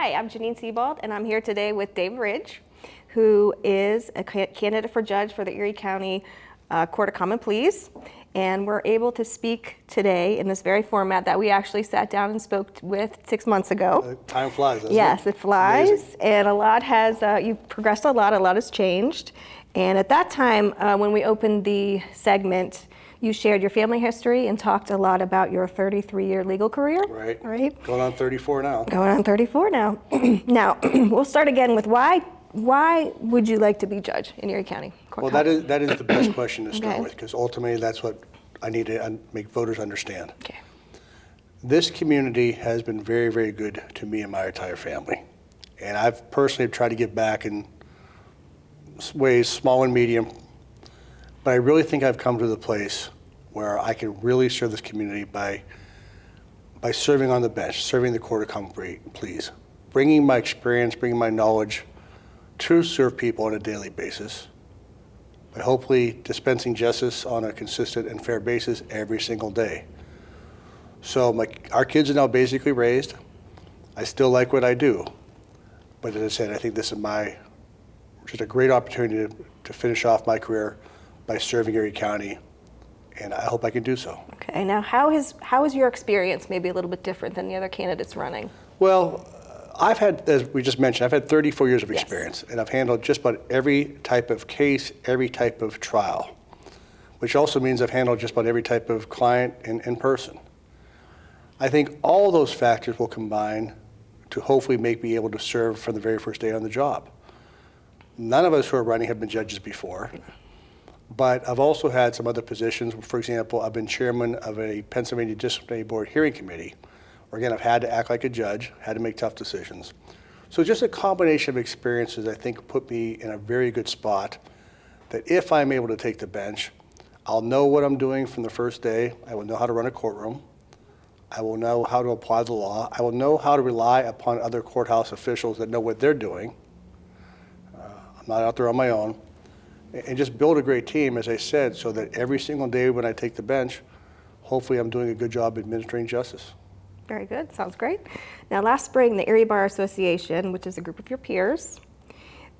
Hi, I'm Jeanine Sebald, and I'm here today with Dave Ridge, who is a candidate for judge for the Erie County Court of Common Pleas. And we're able to speak today in this very format that we actually sat down and spoke with 6 months ago. Time flies, doesn't it? Yes, it flies. Amazing. And a lot has, you've progressed a lot has changed. And at that time, when we opened the segment, you shared your family history and talked a lot about your 33-year legal career. Right. Going on 34 now. Going on 34 now. Now, we'll start again with why would you like to be judge in Erie County Court? Well, that is the best question to start Okay. with, because ultimately that's what I need to make voters understand. Okay. This community has been very, very good to me and my entire family. And I've personally tried to give back in ways, small and medium. But I really think I've come to the place where I can really serve this community by serving on the bench, serving the Court of Common Pleas, bringing my experience, bringing my knowledge to serve people on a daily basis, by hopefully dispensing justice on a consistent and fair basis every single day. So our kids are now basically raised. I still like what I do. But as I said, I think this is just a great opportunity to finish off my career by serving Erie County, and I hope I can do so. Okay, now how is your experience maybe a little bit different than the other candidates running? Well, I've had, as we just mentioned, I've had 34 years of experience, and I've handled just about every type of case, every type of trial, which also means I've handled just about every type of client in person. I think all those factors will combine to hopefully make me able to serve from the very first day on the job. None of us who are running have been judges before. But I've also had some other positions. For example, I've been chairman of a Pennsylvania Disciplinary Board hearing committee, where again, I've had to act like a judge, had to make tough decisions. So just a combination of experiences, I think, put me in a very good spot that if I'm able to take the bench, I'll know what I'm doing from the first day. I will know how to run a courtroom. I will know how to apply the law. I will know how to rely upon other courthouse officials that know what they're doing. I'm not out there on my own. And just build a great team, as I said, so that every single day when I take the bench, hopefully I'm doing a good job administering justice. Very good, sounds great. Now last spring, the Erie Bar Association, which is a group of your peers,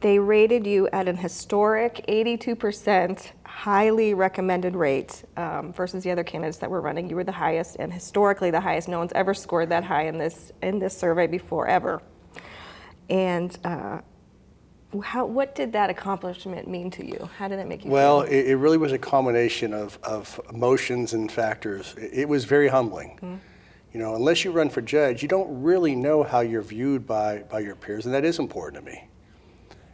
they rated you at an historic 82% highly recommended rate versus the other candidates that were running. You were the highest, and historically the highest. No one's ever scored that high in this survey before, ever. And what did that accomplishment mean to you? How did that make you feel? Well, it really was a combination of emotions and factors. It was very humbling. Mm-hmm. You know, unless you run for judge, you don't really know how you're viewed by your peers, and that is important to me.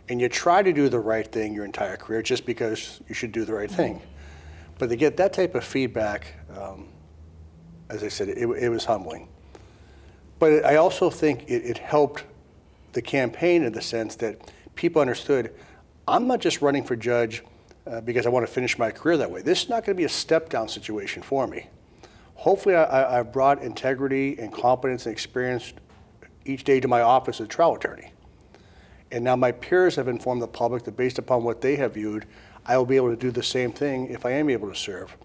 And you try to do the right thing your entire career just because you should do the right thing. But to get that type of feedback, as I said, it was humbling. But I also think it helped the campaign in the sense that people understood, I'm not just running for judge because I want to finish my career that way. This is not going to be a step-down situation for me. Hopefully I brought integrity and competence and experience each day to my office as a trial attorney. And now my peers have informed the public that based upon what they have viewed, I will be able to do the same thing if I am able to serve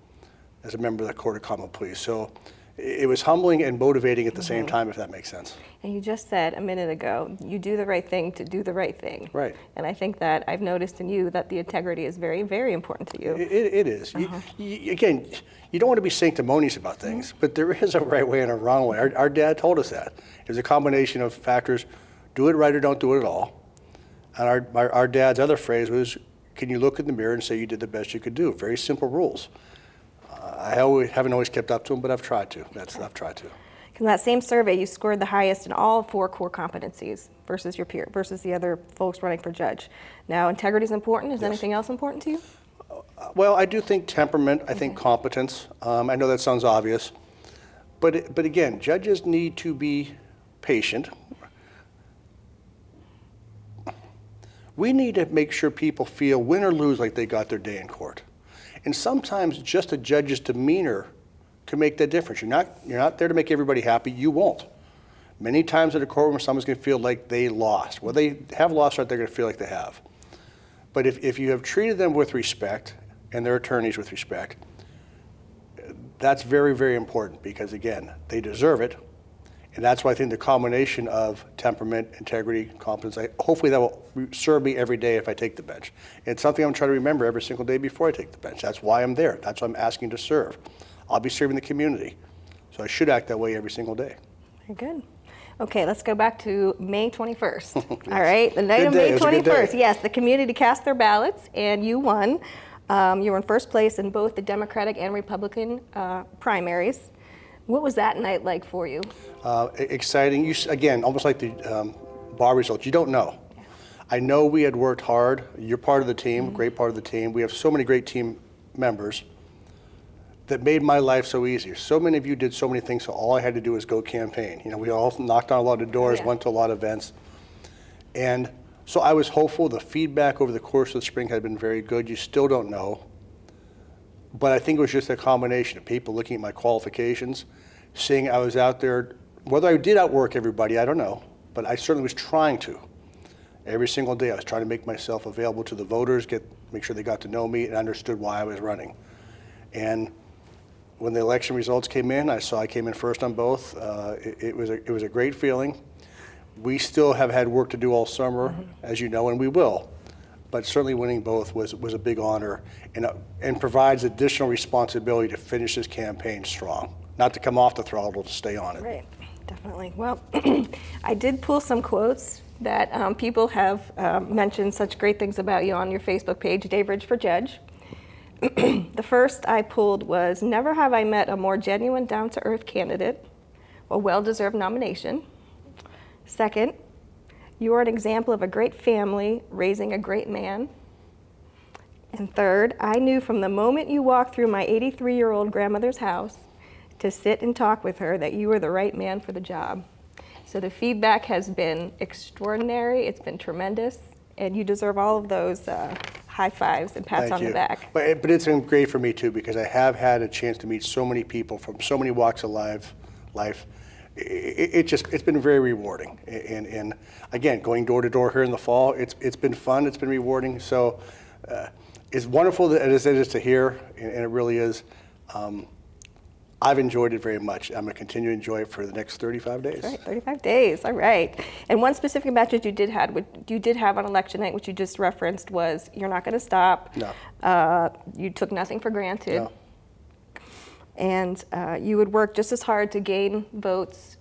as a member of the Court of Common Pleas. So it was humbling and motivating at the same time, if that makes sense. And you just said a minute ago, you do the right thing to do the right thing. Right. And I think that I've noticed in you that the integrity is very, very important to you. It is. Again, you don't want to be sanctimonious about things, but there is a right way and a wrong way. Our dad told us that. There's a combination of factors, do it right or don't do it at all. And our dad's other phrase was, can you look in the mirror and say you did the best you could do? Very simple rules. I haven't always kept up to them, but I've tried to. I've tried to. In that same survey, you scored the highest in all 4 core competencies versus your peer, versus the other folks running for judge. Now, integrity is important. Is anything else important to you? Well, I do think temperament. I think competence. I know that sounds obvious, but again, judges need to be patient. We need to make sure people feel, win or lose, like they got their day in court. And sometimes just a judge's demeanor can make that difference. You're not there to make everybody happy. You won't. Many times at a courtroom, someone's going to feel like they lost. Well, they have lost, or they're going to feel like they have. But if you have treated them with respect, and their attorneys with respect, that's very, very important because, again, they deserve it. And that's why I think the combination of temperament, integrity, competence, hopefully that will serve me every day if I take the bench. It's something I'm trying to remember every single day before I take the bench. That's why I'm there. That's why I'm asking to serve. I'll be serving the community. So I should act that way every single day. Very good. Okay, let's go back to May 21st. Yes. All right, the night Good of day. May It was a good day. 21st. Yes, the community cast their ballots and you won. You were in first place in both the Democratic and Republican primaries. What was that night like for you? Exciting. Again, almost like the bar results, you don't know. I know we had worked hard. You're part of the team, great part of the team. We have so many great team members that made my life so easy. So many of you did so many things, so all I had to do was go campaign. You know, we all knocked on a lot of doors, went to a lot of events. And so I was hopeful. The feedback over the course of the spring had been very good. You still don't know. But I think it was just a combination of people looking at my qualifications, seeing I was out there. Whether I did outwork everybody, I don't know, but I certainly was trying to. Every single day I was trying to make myself available to the voters, make sure they got to know me and understood why I was running. And when the election results came in, I saw I came in first on both. It was a great feeling. We still have had work to do all summer, as you know, and we will. But certainly winning both was a big honor and provides additional responsibility to finish this campaign strong. Not to come off the throttle, to stay on it. Right, definitely. Well, I did pull some quotes that people have mentioned such great things about you on your Facebook page, Dave Ridge for Judge. The first I pulled was, never have I met a more genuine, down-to-earth candidate, a well-deserved nomination. Second, you are an example of a great family raising a great man. And third, I knew from the moment you walked through my 83-year-old grandmother's house to sit and talk with her that you were the right man for the job. So the feedback has been extraordinary, it's been tremendous, and you deserve all of those high fives and pats on the back. But it's been great for me too, because I have had a chance to meet so many people from so many walks of life. It's been very rewarding. And again, going door to door here in the fall, it's been fun, it's been rewarding. So it's wonderful as it is to hear, and it really is. I've enjoyed it very much. I'm going to continue to enjoy it for the next 35 days. That's right, 35 days, all right. And one specific message you did have on election night, which you just referenced, was you're not going to stop. No. You took nothing for granted. No. And you would work just as hard to gain votes,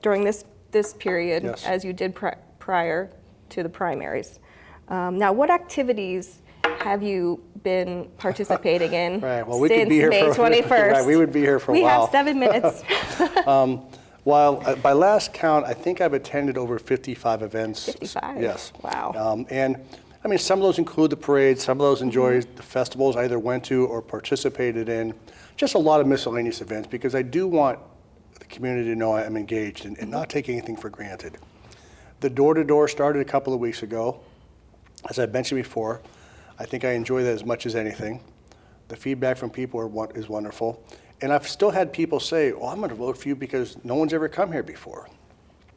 during this period as you did prior to the primaries. Now, what activities have you been participating in Right. Well, we since could be here May 21st? Right, we would be here for a We while. have 7 minutes. While by last count, I think I've attended over 55 events. 55? Yes. Wow. And I mean, some of those include the parades, some of those enjoy the festivals I either went to or participated in. Just a lot of miscellaneous events, because I do want the community to know I'm engaged and not take anything for granted. The door-to-door started a couple of weeks ago. As I mentioned before, I think I enjoy that as much as anything. The feedback from people is wonderful. And I've still had people say, oh, I'm going to vote for you because no one's ever come here before.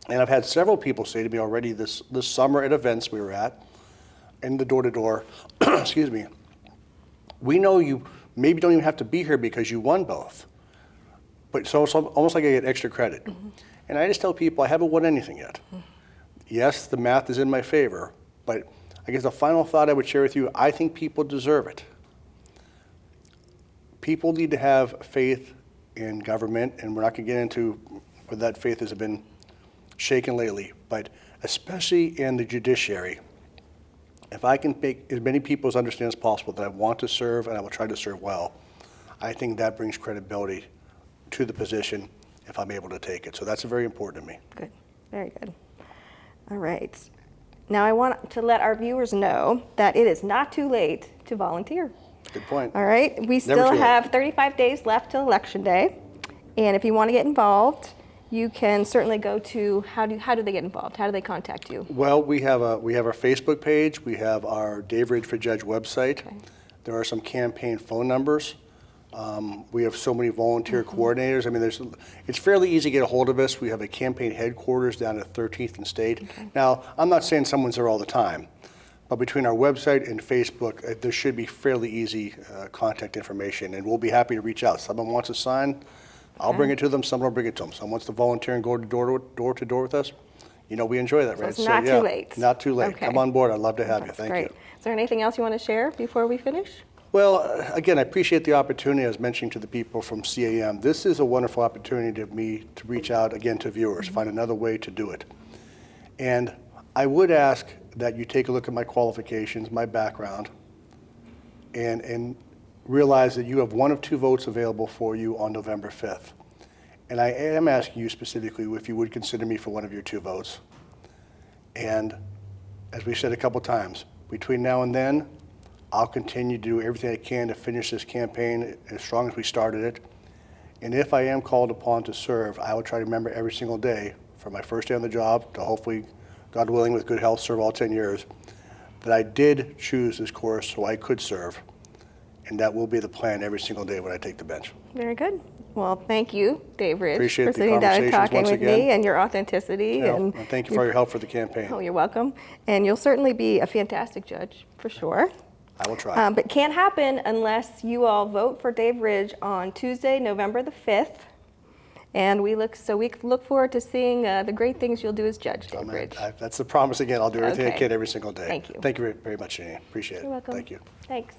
And I've had several people say to me already this summer at events we were at, in the door-to-door, excuse me, we know you maybe don't even have to be here because you won both. But so it's almost like I get extra credit. And I just tell people I haven't won anything yet. Yes, the math is in my favor, but I guess the final thought I would share with you, I think people deserve it. People need to have faith in government, and we're not going to get into whether that faith has been shaken lately, but especially in the judiciary. If I can make as many people understand as possible that I want to serve and I will try to serve well, I think that brings credibility to the position if I'm able to take it. So that's very important to me. Good, very good. All right. Now I want to let our viewers know that it is not too late to volunteer. Good point. All right, we still have 35 days left till Election Day. And if you want to get involved, you can certainly go to, how do they get involved? How do they contact you? Well, we have our Facebook page. We have our Dave Ridge for Judge website. Okay. There are some campaign phone numbers. We have so many volunteer coordinators. I mean, it's fairly easy to get a hold of us. We have a campaign headquarters down at 13th and State. Okay. Now, I'm not saying someone's there all the time, but between our website and Facebook, there should be fairly easy contact information, and we'll be happy to reach out. Someone wants to sign, I'll bring it to them, someone will bring it to them. Someone wants to volunteer and go door to door with us. You know, we enjoy that, right? It's not too late. Not too late. Okay. Come on board. I'd love to have you. That's Thank great. you. Is there anything else you want to share before we finish? Well, again, I appreciate the opportunity. I was mentioning to the people from CAM, this is a wonderful opportunity to reach out again to viewers, find another way to do it. And I would ask that you take a look at my qualifications, my background, and realize that you have one of two votes available for you on November 5th. And I am asking you specifically if you would consider me for one of your two votes. And as we said a couple times, between now and then, I'll continue to do everything I can to finish this campaign as strong as we started it. And if I am called upon to serve, I will try to remember every single day, from my first day on the job to hopefully, God willing, with good health, serve all 10 years, that I did choose this course so I could serve. And that will be the plan every single day when I take the bench. Very good. Well, thank you, Dave Ridge, Appreciate for the sitting down and conversations talking once with again. me and your authenticity. And thank you for your help for the campaign. Oh, you're welcome. And you'll certainly be a fantastic judge, for sure. I will try. But can't happen unless you all vote for Dave Ridge on Tuesday, November the 5th. And we look forward to seeing the great things you'll do as judge, Dave Ridge. That's the promise again. I'll do everything I Okay. can every single day. Thank you. Thank you very much, Jeanine. Appreciate it. You're welcome. Thank you. Thanks.